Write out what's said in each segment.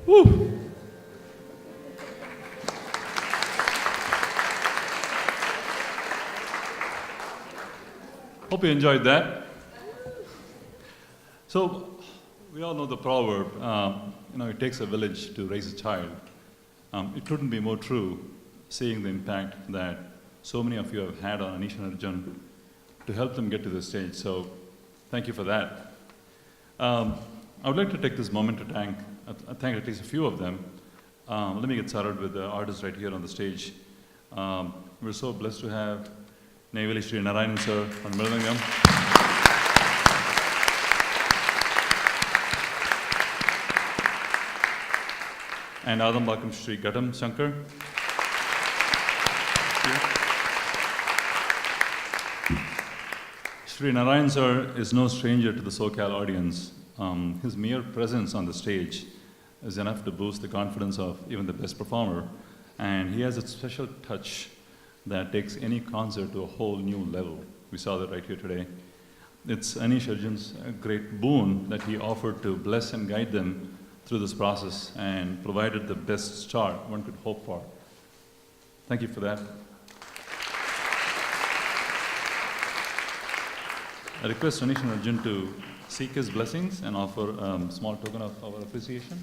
Woo! Hope you enjoyed that. So, we all know the proverb, it takes a village to raise a child. It couldn't be more true, seeing the impact that so many of you have had on Anish Arjun to help them get to this stage. So, thank you for that. I would like to take this moment to thank at least a few of them. Let me get started with the artists right here on the stage. We're so blessed to have Neyveli Shri Narayanan sir on mridangam. And Adambakkan Shri Ghatam, Sankar. Shri Narayan sir is no stranger to the SoCal audience. His mere presence on the stage is enough to boost the confidence of even the best performer. And he has a special touch that takes any concert to a whole new level. We saw that right here today. It's Anish Arjun's great boon that he offered to bless and guide them through this process and provided the best start one could hope for. Thank you for that. I request Anish Arjun to seek his blessings and offer a small token of our appreciation.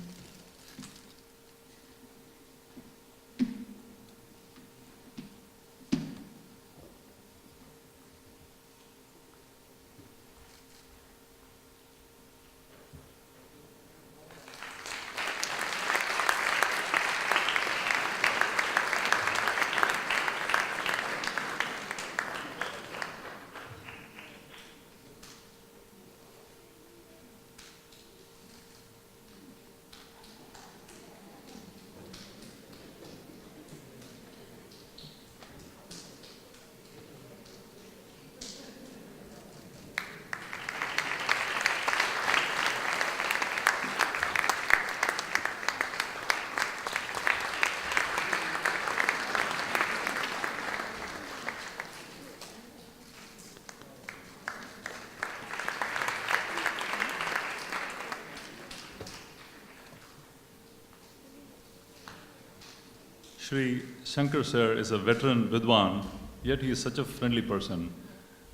Shri Sankar sir is a veteran Vidwan, yet he is such a friendly person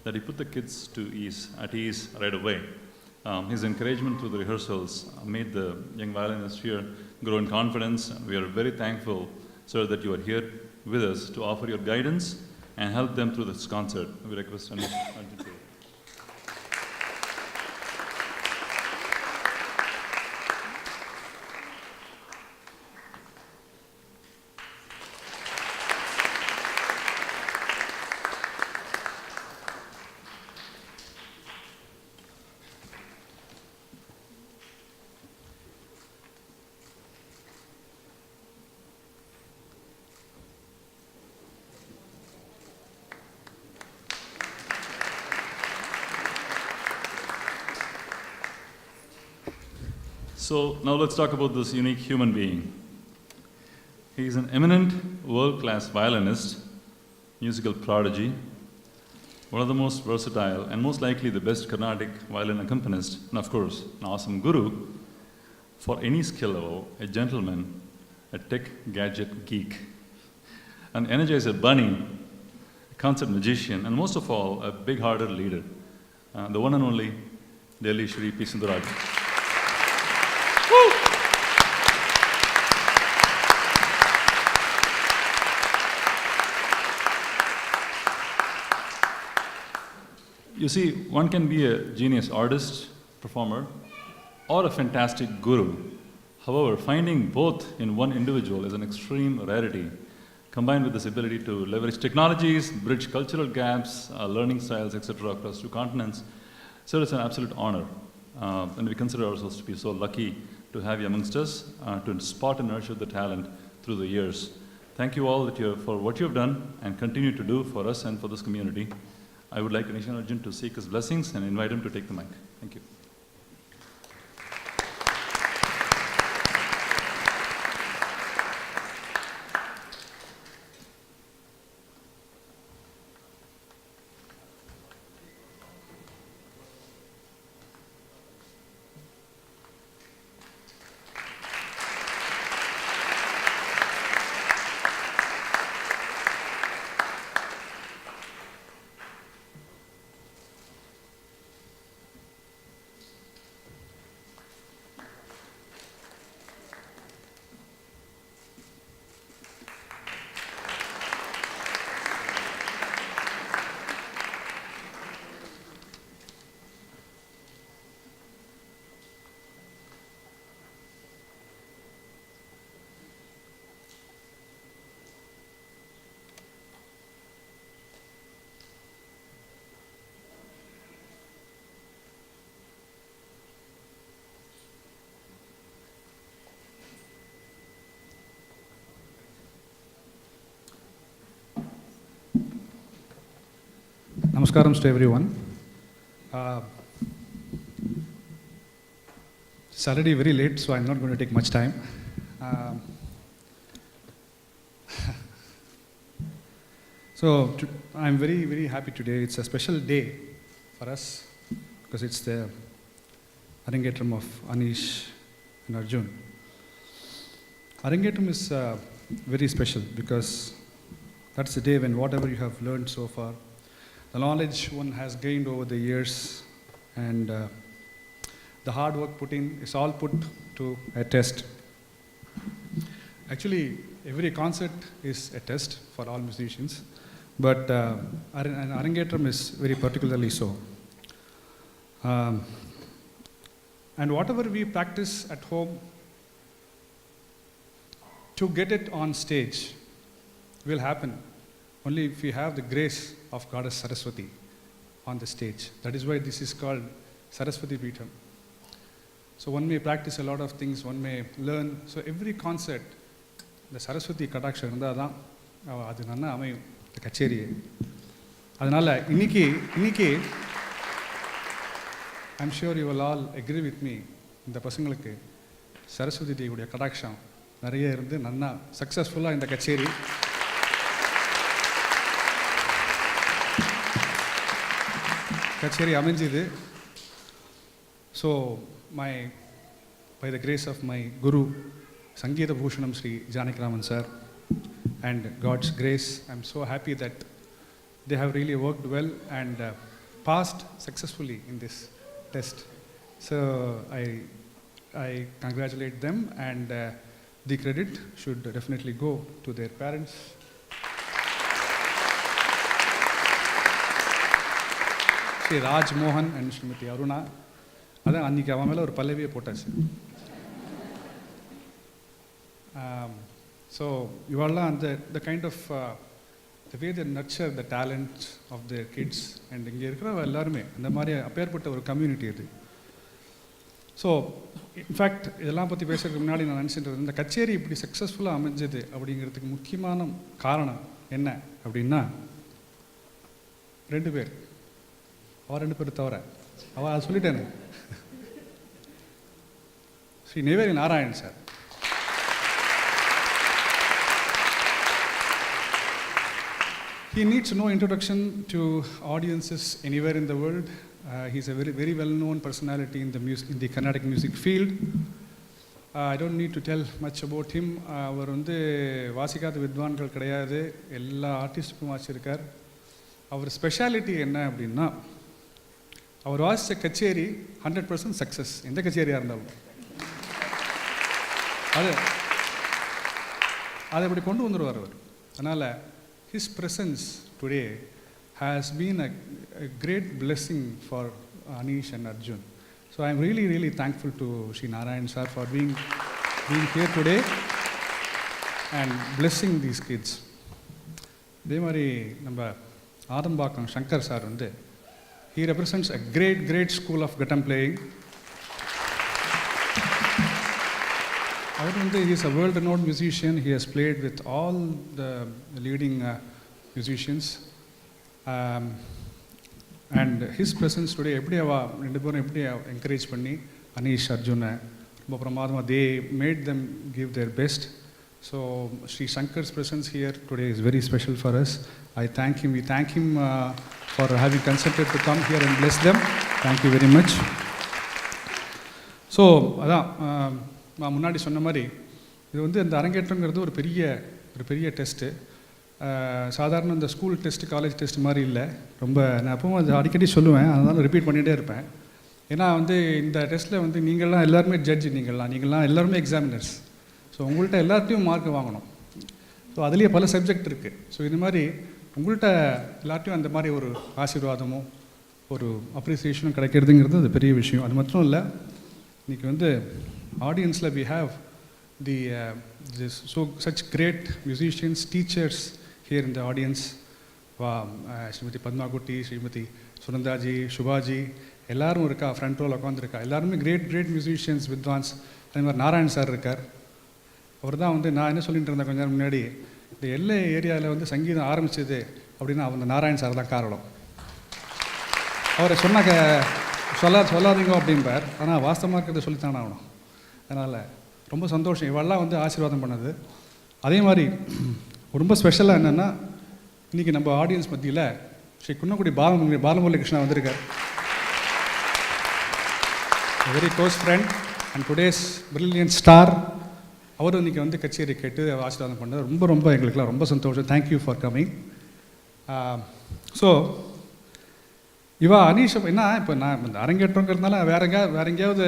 that he put the kids at ease right away. His encouragement through the rehearsals made the young violinists here grow in confidence. We are very thankful, sir, that you are here with us to offer your guidance and help them through this concert. We request Anish Arjun to. So now let's talk about this unique human being. He is an eminent world-class violinist, musical prodigy, one of the most versatile and most likely the best Carnatic violin accompanist, and of course, an awesome guru for any skill level, a gentleman, a tech gadget geek, an energizer bunny, a concert magician, and most of all, a big-hearted leader, the one and only Neyveli Shri P. SunderRajan. You see, one can be a genius artist, performer, or a fantastic guru. However, finding both in one individual is an extreme rarity, combined with this ability to leverage technologies, bridge cultural gaps, learning styles, etc. across 2 continents. So it's an absolute honor. And we consider ourselves to be so lucky to have you amongst us, to spot and nurture the talent through the years. Thank you all for what you have done and continue to do for us and for this community. I would like Anish Arjun to seek his blessings and invite him to take the mic. Thank you. Namaskaram to everyone. It's already very late, so I'm not going to take much time. I'm very, very happy today. It's a special day for us because it's the Arangetram of Anish and Arjun. Arangetram is very special because that's the day when whatever you have learned so far, the knowledge one has gained over the years, and the hard work put in is all put to a test. Actually, every concert is a test for all musicians, but Arangetram is very particularly so. And whatever we practice at home, to get it on stage will happen only if we have the grace of Goddess Saraswati on the stage. That is why this is called Saraswati Peetham. So one may practice a lot of things, one may learn. So every concert, the Saraswati Kadaksha irundha dhaan adu nanna amaiyum the kacheriye. Adanal இன்னைக்கு I'm sure you will all agree with me, இந்த பசங்களுக்கு சரஸ்வதி தேவியுடைய கடாட்சம் நிறைய இருந்து நன்னா சக்ஸஸ்ஃபுல்லாக இந்த கச்சேரி அமைஞ்சுது. So by the grace of my Guru, Sangeeta Bhushanam Shri Janakiraman sir, and God's grace, I'm so happy that they have really worked well and passed successfully in this test. So I congratulate them, and the credit should definitely go to their parents. Shri Raj Mohan and Srimati Aruna. அதான் அன்றைக்கி அவன் மேலே ஒரு பல்லவியை போட்டாச்சு. So இவெல்லாம் the kind of the way they nurture the talent of their kids, and இங்கே இருக்கிற எல்லாருமே அந்த மாதிரி அப்பேற்பட்ட ஒரு கம்யூனிட்டி இது. ஸோ இன்ஃபேக்ட் இதெல்லாம் பற்றி பேசுறதுக்கு முன்னாடி நான் நினச்சிட்டு இந்த கச்சேரி இப்படி சக்ஸஸ்ஃபுல்லாக அமைஞ்சது அப்படிங்கிறதுக்கு முக்கியமான காரணம் என்ன அப்படின்னா, 2 பேர், அவள் 2 பேர் தவிர அவள் அதை சொல்லிட்டேன்னு, Shri Neyveli Narayanan sir. He needs no introduction to audiences anywhere in the world. He's a very, very well-known personality in the Carnatic music field. I don't need to tell much about him. அவர் வாசிக்காத வித்வான்கள் கிடையாது, எல்லா ஆர்டிஸ்ட்டுக்கும் வாசிச்சிருக்கார். அவர் ஸ்பெஷாலிட்டி என்ன அப்படின்னா, அவர் வாசித்த கச்சேரி 100% success, எந்த கச்சேரியாக இருந்தாலும். அதை அப்படி கொண்டு வந்துடுவார் அவர். அதனால் his presence today has been a great blessing for Anish and Arjun. So I'm really, really thankful to Shri Narayanan sir for being here today and blessing these kids. அதே மாதிரி நம்ம Adambakkan Shankar sir he represents a great school of ghatam playing. He is a world-renowned musician. He has played with all the leading musicians. And his presence today, எப்படி encourage பண்ணி Anish Arjun ரொம்ப பிரமாதமாக, they made them give their best. So Sri Sankar's presence here today is very special for us. I thank him. We thank him for having consented to come here and bless them. Thank you very much. So அதான் நான் முன்னாடி சொன்ன மாதிரி, இது இந்த அரங்கேற்றங்கிறது ஒரு பெரிய test. சாதாரண இந்த ஸ்கூல் டெஸ்ட்டு, காலேஜ் டெஸ்ட் மாதிரி இல்லை. ரொம்ப நான் எப்பவும் அது அடிக்கடி சொல்லுவேன், அதனால ரிப்பீட் பண்ணிகிட்டே இருப்பேன். ஏன்னா இந்த டெஸ்ட்டில் நீங்கள்லாம் எல்லாருமே ஜட்ஜ், நீங்கள்லாம் எல்லாருமே எக்ஸாமினர்ஸ். ஸோ உங்கள்கிட்ட எல்லார்ட்டையும் மார்க் வாங்கணும். ஸோ அதுலேயே பல சப்ஜெக்ட் இருக்குது. ஸோ இது மாதிரி உங்கள்கிட்ட எல்லார்ட்டையும் அந்த மாதிரி ஒரு ஆசீர்வாதமும் ஒரு அப்ரிசியேஷனும் கிடைக்கிறதுங்கிறது அது பெரிய விஷயம். அது மட்டும் இல்லை, இன்றைக்கி audience we have such great musicians, teachers here in the audience. Srimati Padma Gutti, Srimati Sunandaji, Shubhaji, எல்லாரும் இருக்கா, ஃப்ரண்ட் ரோவில் உட்காந்துருக்கா. எல்லாருமே great musicians, வித்வான்ஸ். அதே மாதிரி நாராயண் சார் இருக்கார். அவர் தான் நான் என்ன சொல்லிட்டு இருந்தேன் கொஞ்சம் நேரம் முன்னாடி, இந்த எல்லை ஏரியாவில் சங்கீதம் ஆரம்பிச்சது அப்படின்னா அந்த நாராயண் சார் தான் காரணம். அவரை சொல்லாதீங்க அப்படிம்பார். ஆனால் வாஸ்தவமாக இருக்கிறத சொல்லித்தானே ஆகணும். அதனால் ரொம்ப சந்தோஷம் இவெல்லாம் வந்து ஆசீர்வாதம் பண்ணது. அதே மாதிரி ரொம்ப ஸ்பெஷலாக என்னென்னா, இன்றைக்கி நம்ம ஆடியன்ஸ் மத்தியில் ஸ்ரீ குன்னக்குடி பாலமுரளி கிருஷ்ணா வந்திருக்கார். Very close friend and today's brilliant star. அவர் இன்றைக்கி வந்து கச்சேரி கேட்டு ஆசீர்வாதம் பண்ணது ரொம்ப ரொம்ப எங்களுக்குலாம் ரொம்ப சந்தோஷம். Thank you for coming. So Aneesh என்ன இப்போ நான் இந்த அரங்கேற்றங்கிறதுனால வேற எங்கேயாவது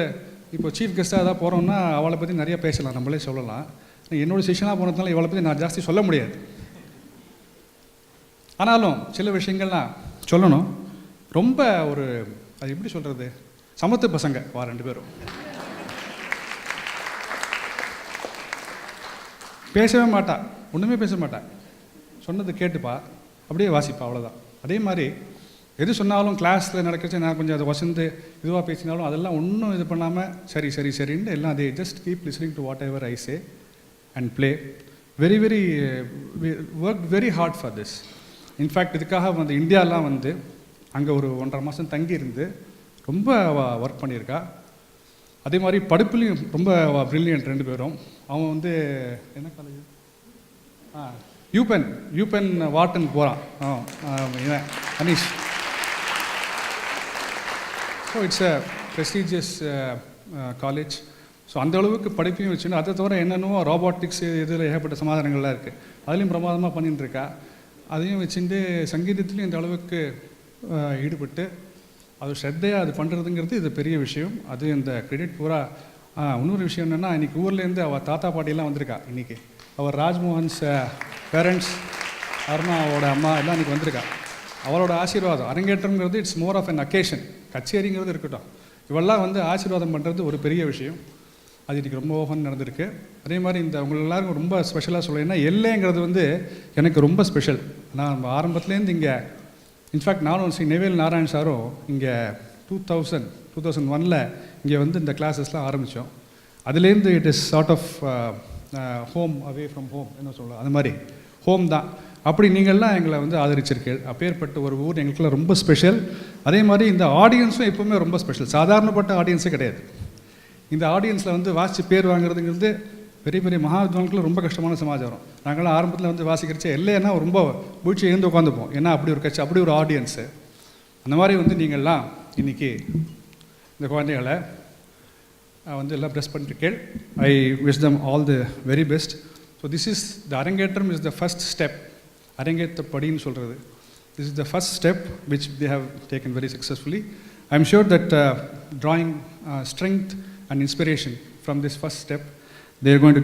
இப்போ சீஃப் கெஸ்ட்டாக ஏதாவது போகிறோம்னா அவளை பற்றி நிறைய பேசலாம், நம்மளே சொல்லலாம். என்னோட செஷனாக போனதுனால இவளை பற்றி நான் ஜாஸ்தி சொல்ல முடியாது. ஆனாலும் சில விஷயங்கள்லாம் சொல்லணும். ரொம்ப ஒரு அது எப்படி சொல்கிறது, சமத்து பசங்க வா 2 பேரும். பேசவே மாட்டா, ஒன்றுமே பேச மாட்டா, சொன்னது கேட்டுப்பா, அப்படியே வாசிப்பா, அவ்வளோதான். அதே மாதிரி எது சொன்னாலும் கிளாஸில் நடக்கிறச்சு நான் கொஞ்சம் அதை வசந்து இதுவாக பேசினாலும் அதெல்லாம் ஒன்றும் இது பண்ணாமல் சரின்னு எல்லாம் அதே just keep listening to what ever I say and play. Very work very hard for this. In fact இதுக்காக வந்து இந்தியாலாம் வந்து அங்கே ஒரு 1.5 மாதம் தங்கியிருந்து ரொம்ப ஒர்க் பண்ணியிருக்கா. அதே மாதிரி படிப்புலையும் ரொம்ப ப்ரில்லியன்ட் 2 பேரும். அவன் வந்து என்ன காலேஜ், யூபென் வாட்டன் போகிறான் இவன் Aneesh. So it's a prestigious college. So அந்த அளவுக்கு படிப்பையும் வச்சுன்னு அதை தவிர என்னென்னவோ ரோபாட்டிக்ஸ் இதில் ஏகப்பட்ட சமாதானங்கள்லாம் இருக்குது, அதுலேயும் பிரமாதமாக பண்ணிட்டுருக்கா. அதையும் வச்சுட்டு சங்கீதத்துலேயும் இந்த அளவுக்கு ஈடுபட்டு அது ஸ்ரத்தையாக அது பண்ணுறதுங்கிறது இது பெரிய விஷயம். அது இந்த கிரெடிட் பூரா. இன்னொரு விஷயம் என்னென்னா, இன்றைக்கி ஊர்லேருந்து அவள் தாத்தா பாட்டியெல்லாம் வந்திருக்கா. இன்றைக்கி அவர் ராஜ்மோகன்ஸ் பேரண்ட்ஸ், அருணாவோட அம்மா எல்லாம் இன்றைக்கி வந்திருக்கா. அவளோட ஆசீர்வாதம். அரங்கேற்றம்ங்கிறது it's more of an occasion. கச்சேரிங்கிறது இருக்கட்டும், இவெல்லாம் வந்து ஆசீர்வாதம் பண்ணுறது ஒரு பெரிய விஷயம். அது இன்றைக்கி ரொம்ப ஓஃபன் நடந்திருக்கு. அதே மாதிரி இந்த உங்களை எல்லாருக்கும் ரொம்ப ஸ்பெஷலாக சொல்லுன்னா, எல்லைங்கிறது வந்து எனக்கு ரொம்ப ஸ்பெஷல். நான் ஆரம்பத்துலேருந்து இங்கே இன்ஃபேக்ட் நானும் ஸ்ரீ நெய்வேலி நாராயண் சாரும் இங்கே 2001 இங்கே வந்து இந்த கிளாஸஸ்லாம் ஆரம்பித்தோம். அதுலேருந்து it is sort of home away from home என்ன சொல்லலாம், அது மாதிரி ஹோம் தான். அப்படி நீங்கள்லாம் எங்களை வந்து ஆதரிச்சிருக்கீர்கள். அப்பேற்பட்ட ஒரு ஊர் எங்களுக்குலாம் ரொம்ப ஸ்பெஷல். அதே மாதிரி இந்த ஆடியன்ஸும் எப்போவுமே ரொம்ப ஸ்பெஷல். சாதாரணப்பட்ட ஆடியன்ஸே கிடையாது. இந்த ஆடியன்ஸில் வந்து வாசித்து பேர் வாங்குறதுங்கிறது பெரிய பெரிய மகாவித்வான்களும் ரொம்ப கஷ்டமான சமாச்சாரம். நாங்களாம் ஆரம்பத்தில் வந்து வாசிக்கிறச்சே இல்லைன்னா ரொம்ப பூச்சி எழுந்து உட்காந்துப்போம். ஏன்னா அப்படி ஒரு கட்சி, அப்படி ஒரு ஆடியன்ஸு. அந்த மாதிரி வந்து நீங்கள்லாம் இன்றைக்கி இந்த குழந்தைகளை வந்து எல்லாம் ப்ரெஸ் பண்ணிருக்கேள். I wish them all the very best. So this is the arangetram is the first step. அரங்கேற்ற படின்னு சொல்கிறது, this is the first step which they have taken very successfully. I am sure that drawing strength and inspiration from this first step, they are going to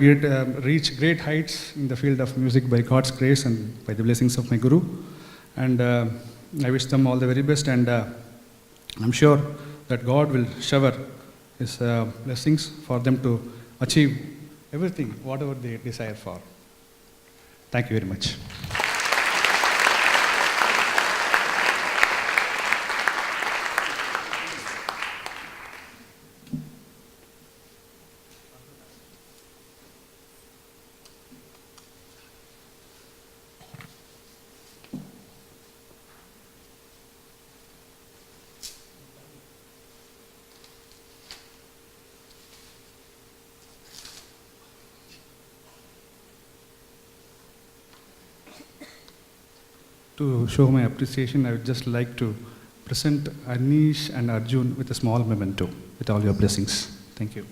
reach great heights in the field of music by God's grace and by the blessings of my Guru. And I wish them all the very best, and I'm sure that God will shower His blessings for them to achieve everything, whatever they desire for. Thank you very much. To show my appreciation, I would just like to present Anish and Arjun with a small memento, with all your blessings. Thank you.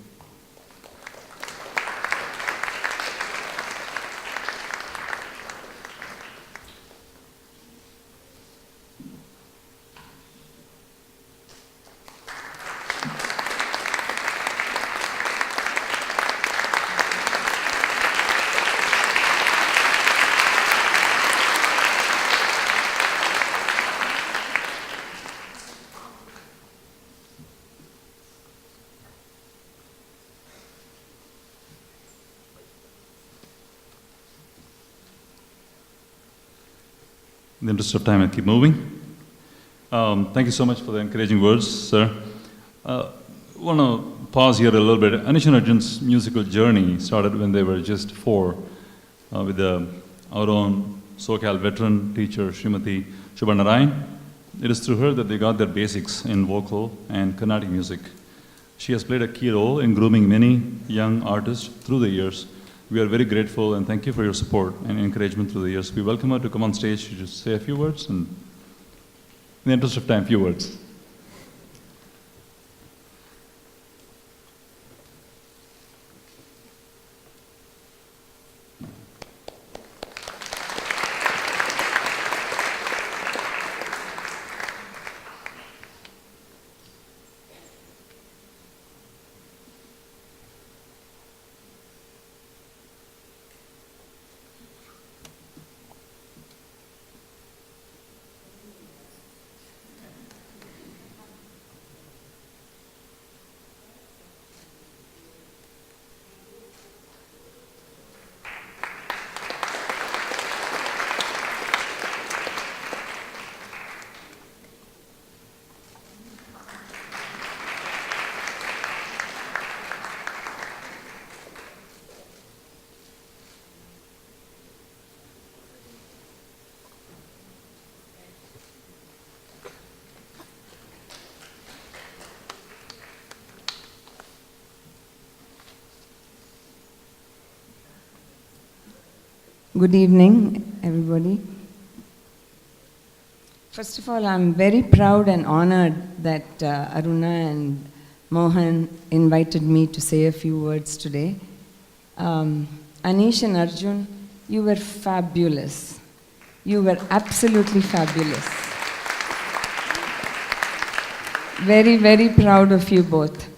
In the interest of time, I keep moving. Thank you so much for the encouraging words, sir. Want to pause here a little bit. Anish Arjun's musical journey started when they were just 4, with our own SoCal veteran teacher, Srimati Narayanan, It is through her that they got their basics in vocal and Carnatic music. She has played a key role in grooming many young artists through the years. We are very grateful and thank you for your support and encouragement through the years. We welcome her to come on stage to just say a few words, and in the interest of time, few words. Good evening, everybody. First of all, I'm very proud and honored that Aruna and Mohan invited me to say a few words today. Anish and Arjun, you were fabulous. You were absolutely fabulous. Very, very proud of you both.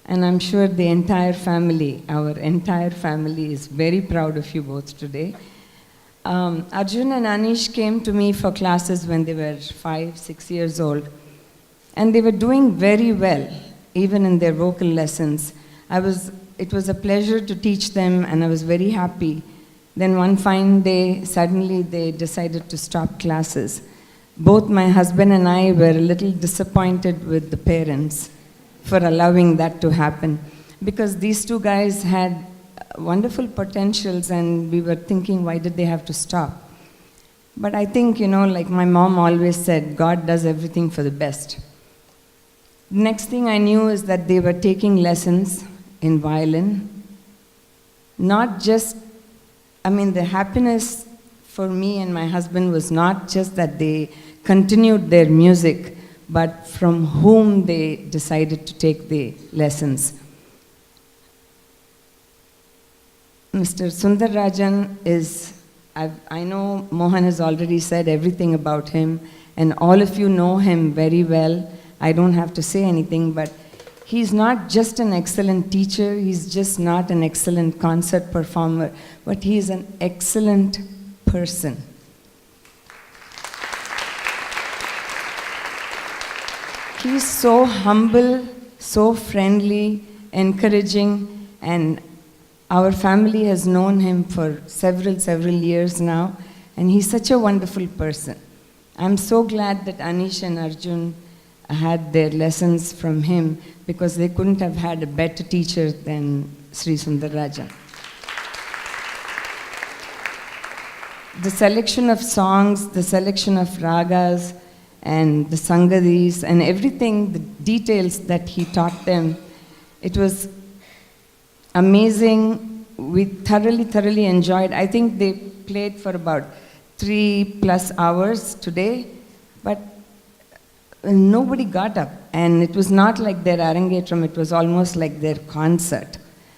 And I'm sure the entire family, our entire family is very proud of you both today. Arjun and Anish came to me for classes when they were 5, 6 years old. And they were doing very well, even in their vocal lessons. It was a pleasure to teach them, and I was very happy. Then one fine day, suddenly they decided to stop classes. Both my husband and I were a little disappointed with the parents for allowing that to happen, because these two guys had wonderful potentials, and we were thinking, why did they have to stop? But I think, like my mom always said, God does everything for the best. Next thing I knew is that they were taking lessons in violin. Not just, the happiness for me and my husband was not just that they continued their music, but from whom they decided to take the lessons. Mr. SunderRajan is, I know Mohan has already said everything about him, and all of you know him very well. I don't have to say anything, but he's not just an excellent teacher, he's just not an excellent concert performer, but he's an excellent person. He's so humble, so friendly, encouraging, and our family has known him for several years now, and he's such a wonderful person. I'm so glad that Anish and Arjun had their lessons from him, because they couldn't have had a better teacher than Sri SunderRajan. The selection of songs, the selection of ragas, and the sangadis, and everything, the details that he taught them, it was amazing. We thoroughly enjoyed. I think they played for about 3+ hours today, but nobody got up. And it was not like their Arangetram, it was almost like their concert.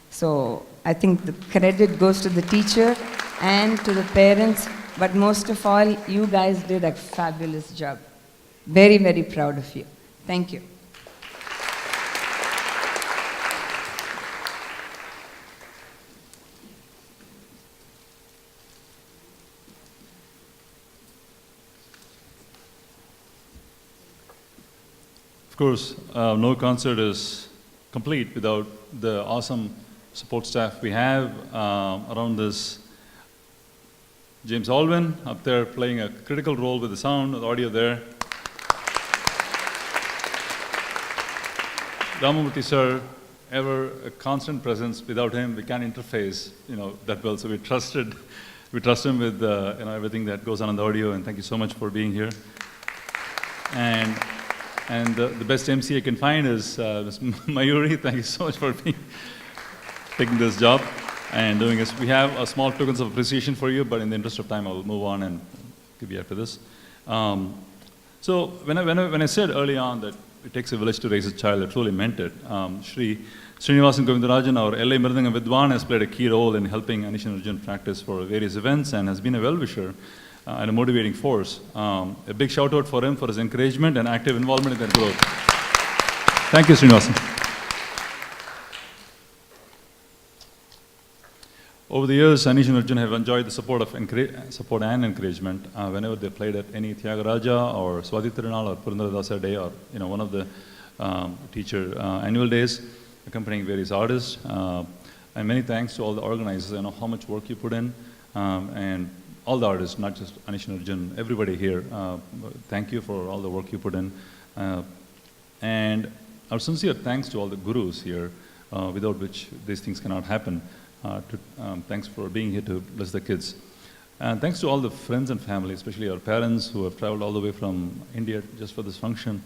So I think the credit goes to the teacher and to the parents, but most of all, you guys did a fabulous job. Very, very proud of you. Thank you. Of course, no concert is complete without the awesome support staff we have around this. James Alwyn up there playing a critical role with the sound, the audio there. Ramamurthy sir, ever a constant presence. Without him, we can't interface, that well. So we trust him with everything that goes on in the audio. And thank you so much for being here. And the best MC I can find is Ms. Mayuri. Thank you so much for taking this job and doing this. We have a small tokens of appreciation for you, but in the interest of time, I will move on and give you after this. So when I said early on that it takes a village to raise a child, I truly meant it. Shri Srinivasan Govindarajan, our LA mridangam Vidwan, has played a key role in helping Anish Arjun practice for various events and has been a well-wisher and a motivating force. A big shout out for him for his encouragement and active involvement in their growth. Thank you, Srinivasan. Over the years, Anish and Arjun have enjoyed the support and encouragement whenever they played at any Tyagaraja or Swati Tirunal or Purandaradasa Day or one of the teacher annual days, accompanying various artists. And many thanks to all the organizers. I know how much work you put in, and all the artists, not just Anish and Arjun, everybody here. Thank you for all the work you put in. And our sincere thanks to all the gurus here, without which these things cannot happen. Thanks for being here to bless the kids. And thanks to all the friends and family, especially our parents who have traveled all the way from India just for this function.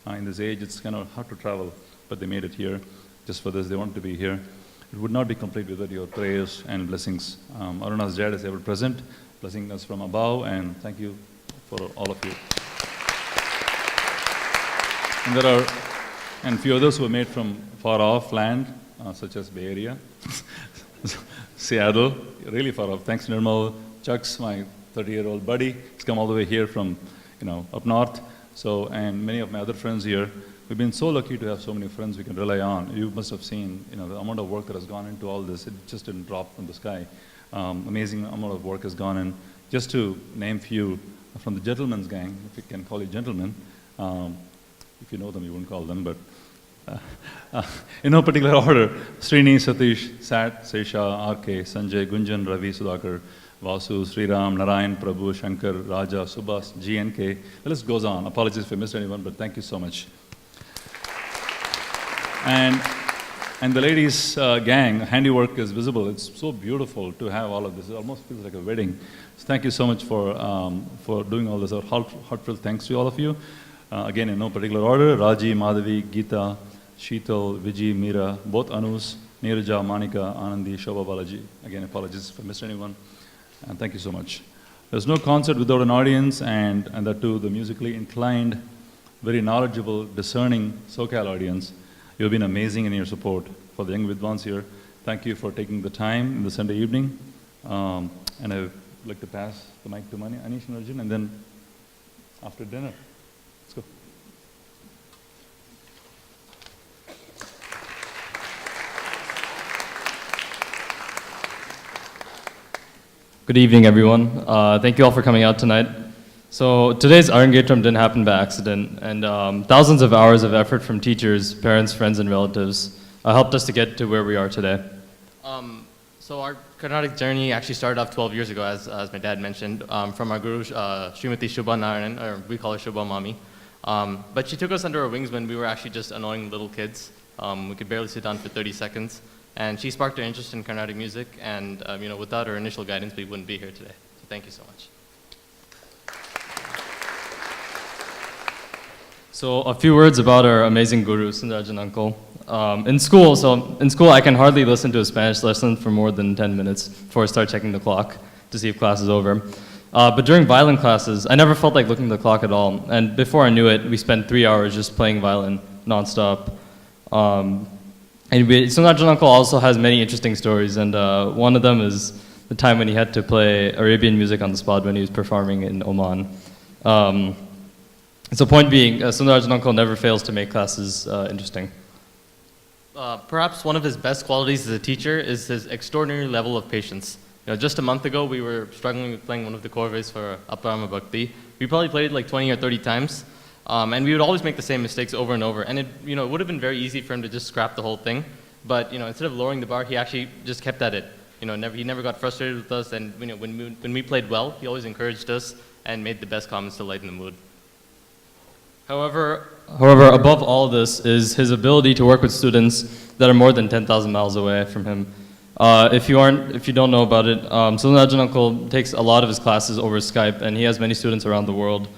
In this age, it's kind of hard to travel, but they made it here just for this. They wanted to be here. It would not be complete without your prayers and blessings. Aruna's dad is ever present, blessing us from above, and thank you for all of you. And there are a few others who are made from far off land, such as Bay Area. Seattle, really far off. Thanks, Nirmal. Chuck's my 30-year-old buddy. He's come all the way here from, up north. So, and many of my other friends here. We've been so lucky to have so many friends we can rely on. You must have seen, the amount of work that has gone into all this. It just didn't drop from the sky. Amazing amount of work has gone in. Just to name few from the gentleman's gang, if you can call it gentlemen. If you know them, you wouldn't call them, but in no particular order: Srini, Satish, Sat, Sesha, RK, Sanjay, Gunjan, Ravi, Sudhakar, Vasu, Sriram, Narayan, Prabhu, Shankar, Raja, Subhas, GNK. The list goes on. Apologies if I missed anyone, but thank you so much. And the ladies' gang, handiwork is visible. It's so beautiful to have all of this. It almost feels like a wedding. So thank you so much for doing all this. Our heartfelt thanks to all of you. Again, in no particular order: Raji, Madhavi, Geeta, Sheetal, Viji, Meera, both Anus, Neeraja, Manika, Anandi, Shobha Balaji. Again, apologies if I missed anyone. And thank you so much. There's no concert without an audience, and that too, the musically inclined, very knowledgeable, discerning SoCal audience. You've been amazing in your support for the young Vidwans here. Thank you for taking the time in the Sunday evening. And I'd like to pass the mic to Anish and Arjun, and then after dinner. Let's go. Good evening, everyone. Thank you all for coming out tonight. So today's Arangetram didn't happen by accident, and thousands of hours of effort from teachers, parents, friends, and relatives helped us to get to where we are today. So our Carnatic journey actually started off 12 years ago, as my dad mentioned, from our guru, Srimati Shubha Narayanan, or we call her Shubha Mami. But she took us under her wings when we were actually just annoying little kids. We could barely sit down for 30 seconds. And she sparked our interest in Carnatic music, and without her initial guidance, we wouldn't be here today. So thank you so much. So a few words about our amazing guru, SunderRajan uncle. In school, I can hardly listen to a Spanish lesson for more than 10 minutes before I start checking the clock to see if class is over. But during violin classes, I never felt like looking at the clock at all. And before I knew it, we spent 3 hours just playing violin nonstop. And SunderRajan uncle also has many interesting stories, and one of them is the time when he had to play Arabian music on the spot when he was performing in Oman. So point being, SunderRajan uncle never fails to make classes interesting. Perhaps one of his best qualities as a teacher is his extraordinary level of patience. Just a month ago, we were struggling with playing one of the corvees for Aparama Bhakti. We probably played it like 20 or 30 times. And we would always make the same mistakes over and over. And it would have been very easy for him to just scrap the whole thing. But instead of lowering the bar, he actually just kept at it. He never got frustrated with us. And when we played well, he always encouraged us and made the best comments to lighten the mood. However, above all this is his ability to work with students that are more than 10,000 miles away from him. If you don't know about it, SunderRajan uncle takes a lot of his classes over Skype, and he has many students around the world.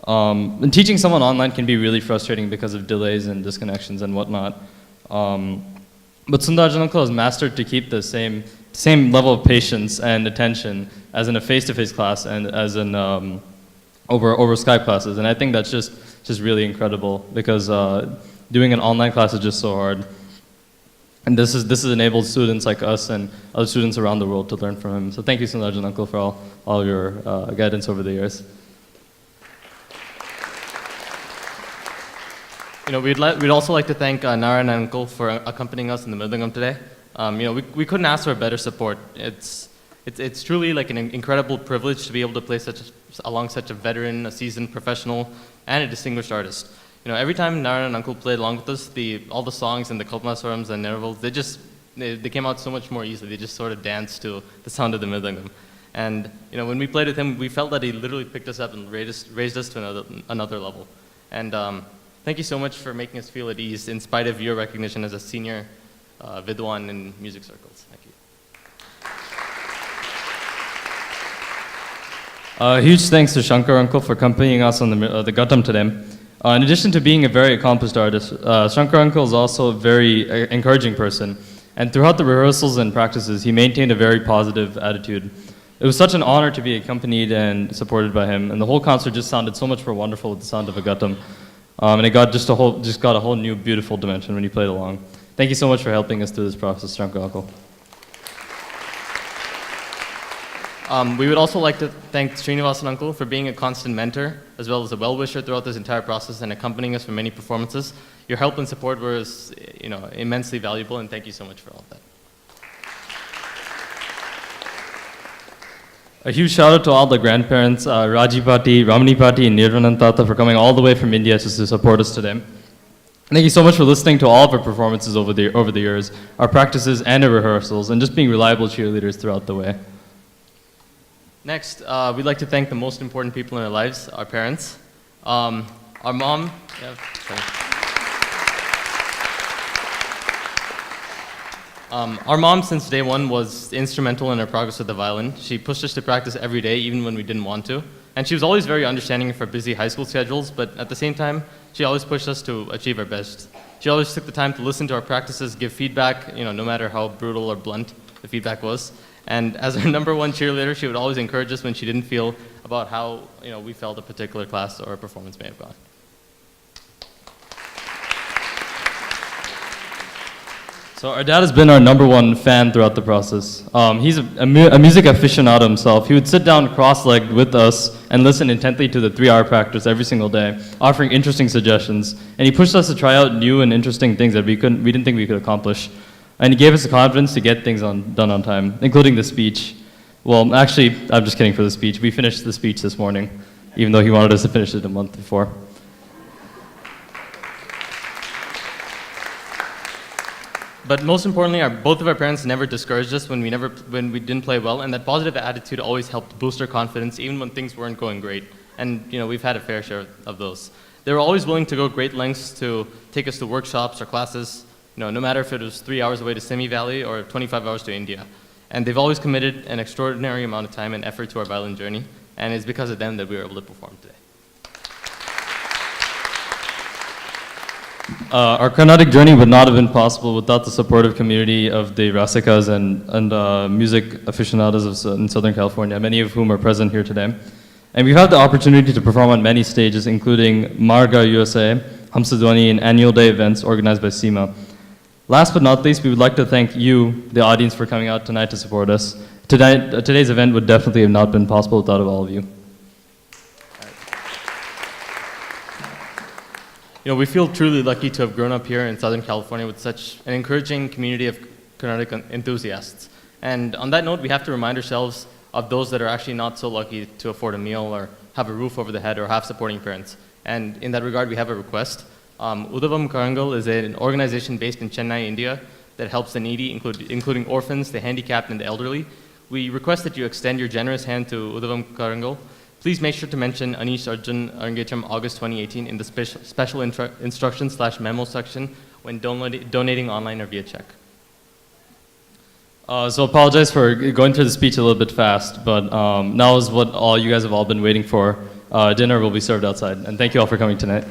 And teaching someone online can be really frustrating because of delays and disconnections and whatnot. But SunderRajan uncle has mastered to keep the same level of patience and attention as in a face-to-face class and as in over Skype classes. And I think that's just really incredible because doing an online class is just so hard. And this has enabled students like us and other students around the world to learn from him. So thank you, SunderRajan uncle, for all of your guidance over the years. We'd also like to thank Narayanan uncle for accompanying us in the mridangam today. We couldn't ask for better support. It's truly like an incredible privilege to be able to play along such a veteran, a seasoned professional, and a distinguished artist. Every time Narayanan uncle played along with us, all the songs and the kalpaswarams and nirvals, they came out so much more easily. They just sort of danced to the sound of the mridangam. And when we played with him, we felt that he literally picked us up and raised us to another level. And thank you so much for making us feel at ease in spite of your recognition as a senior Vidwan in music circles. Thank you. Huge thanks to Sankar uncle for accompanying us on the ghatam today. In addition to being a very accomplished artist, Sankar uncle is also a very encouraging person. And throughout the rehearsals and practices, he maintained a very positive attitude. It was such an honor to be accompanied and supported by him. And the whole concert just sounded so much more wonderful with the sound of a ghatam. And it got a whole new beautiful dimension when he played along. Thank you so much for helping us through this process, Sankar uncle. We would also like to thank Srinivasan uncle for being a constant mentor, as well as a well-wisher throughout this entire process and accompanying us for many performances. Your help and support was, immensely valuable, and thank you so much for all of that. A huge shout out to all the grandparents, Raji Pati, Ramani Pati, and Neervannan Tata for coming all the way from India just to support us today. Thank you so much for listening to all of our performances over the years, our practices and our rehearsals, and just being reliable cheerleaders throughout the way. Next, we'd like to thank the most important people in our lives, our parents. Our mom, our mom, since day one, was instrumental in our progress with the violin. She pushed us to practice every day, even when we didn't want to. And she was always very understanding of our busy high school schedules, but at the same time, she always pushed us to achieve our best. She always took the time to listen to our practices, give feedback, no matter how brutal or blunt the feedback was. And as our #1 cheerleader, she would always encourage us when she didn't feel about how we felt a particular class or a performance may have gone. So our dad has been our #1 fan throughout the process. He's a music aficionado himself. He would sit down cross-legged with us and listen intently to the 3-hour practice every single day, offering interesting suggestions. And he pushed us to try out new and interesting things that we didn't think we could accomplish. And he gave us the confidence to get things done on time, including the speech. Well, actually, I'm just kidding for the speech. We finished the speech this morning, even though he wanted us to finish it a month before. But most importantly, both of our parents never discouraged us when we didn't play well, and that positive attitude always helped boost our confidence, even when things weren't going great. And we've had a fair share of those. They were always willing to go great lengths to take us to workshops or classes. No matter if it was 3 hours away to Simi Valley or 25 hours to India. And they've always committed an extraordinary amount of time and effort to our violin journey, and it's because of them that we were able to perform today. Our Carnatic journey would not have been possible without the supportive community of the Rasikas and music aficionados in Southern California, many of whom are present here today. And we've had the opportunity to perform on many stages, including Marga USA, Hamsadwani, and annual day events organized by SEMA. Last but not least, we would like to thank you, the audience, for coming out tonight to support us. Today's event would definitely have not been possible without all of you. We feel truly lucky to have grown up here in Southern California with such an encouraging community of Carnatic enthusiasts. And on that note, we have to remind ourselves of those that are actually not so lucky to afford a meal or have a roof over the head or have supporting parents. And in that regard, we have a request. Udavam Karangal is an organization based in Chennai, India, that helps the needy, including orphans, the handicapped, and the elderly. We request that you extend your generous hand to Udavam Karangal. Please make sure to mention Anish Arjun Violin August 2018 in the special instructions/memo section when donating online or via check. So apologize for going through the speech a little bit fast, but now is what you guys have all been waiting for. Dinner will be served outside. And thank you all for coming tonight.